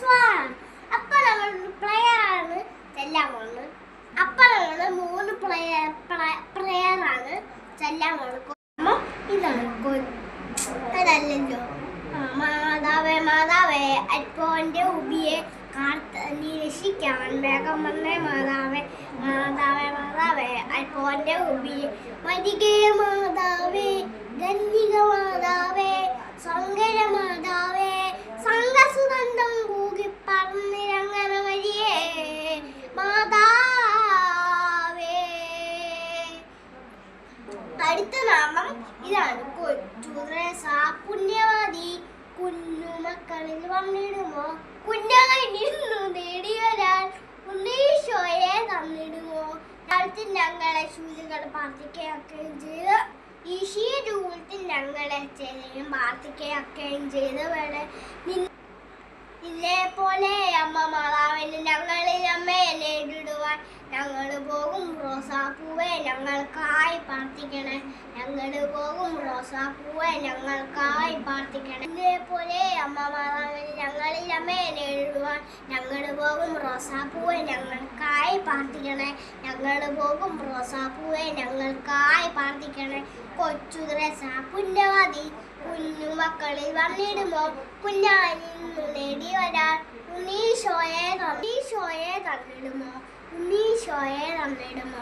1. അപ്പോൾ നമ്മൾ പ്ലെയറാണ് ചെല്ലാൻ പോകുന്നത്. അപ്പോൾ നമ്മൾ 3 പ്ലെയറാണ് ചെല്ലാൻ പോകുന്നത്. ഇതാണ് അതല്ലല്ലോ. മാതാവേ മാതാവേ അൽപ്പോന്റെ ഉബിയെ നിരക്ഷിക്കാൻ വേഗം വന്നേ മാതാവേ മാതാവേ മാതാവേ അൽപ്പോന്റെ ഉബിയെ വരികേ മാതാവേ ഗല്ലിക മാതാവേ സങ്കര മാതാവേ സംഘസുഗന്ധം കൂകി പറന്നിരങ്ങന വരിയേ മാതാവേ. അടുത്ത നാമം ഇതാണ്. കൊച്ചുറേസാ പുണ്യവാദി കുഞ്ഞുമക്കളിൽ വന്നിടുമോ കുഞ്ഞായിരുന്നു നേടി വരാൻ ഉണ്ണീശോയെ തന്നിടുമോ. കാലത്തിൽ ഞങ്ങളെ ശൂലികൾ പ്രാർത്ഥിക്കുകയൊക്കെയും ചെയ്ത് ഈശീരൂപത്തിൽ ഞങ്ങളെ ചെയ്തയും പ്രാർത്ഥിക്കുകയൊക്കെയും ചെയ്തവരെ നിന്നെ പോലെ അമ്മ മാതാവിന് ഞങ്ങളിൽ അമ്മയെ നേരിടുവാൻ ഞങ്ങൾ പോകും റോസാപ്പൂവെ ഞങ്ങൾക്കായി പ്രാർത്ഥിക്കണേ. ഞങ്ങൾ പോകും റോസാപ്പൂവെ ഞങ്ങൾക്കായി പ്രാർത്ഥിക്കണേ. നിന്നെ പോലെ അമ്മ മാതാവിന് ഞങ്ങളിൽ അമ്മയെ നേരിടുവാൻ ഞങ്ങൾ പോകും റോസാപ്പൂവെ ഞങ്ങൾക്കായി പ്രാർത്ഥിക്കണേ. ഞങ്ങൾ പോകും റോസാപ്പൂവെ ഞങ്ങൾക്കായി പ്രാർത്ഥിക്കണേ. കൊച്ചുത്രേസാ പുണ്യവാദി കുഞ്ഞുമക്കളിൽ വന്നിടുമോ കുഞ്ഞാനിന്നു നേടി വരാൻ ഉണ്ണീശോയെ തന്നിടുമോ ഉണ്ണീശോയെ തന്നിടുമോ.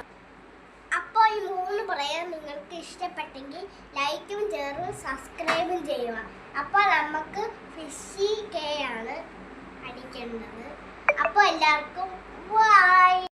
അപ്പോൾ ഈ 3 പ്രെയർ നിങ്ങൾക്ക് ഇഷ്ടപ്പെട്ടെങ്കിൽ ലൈക്കും ഷെയറും സബ്സ്ക്രൈബും ചെയ്യുക. അപ്പോൾ നമുക്ക് 50K ആണ് അടിക്കേണ്ടത്. അപ്പോൾ എല്ലാവർക്കും ബൈ.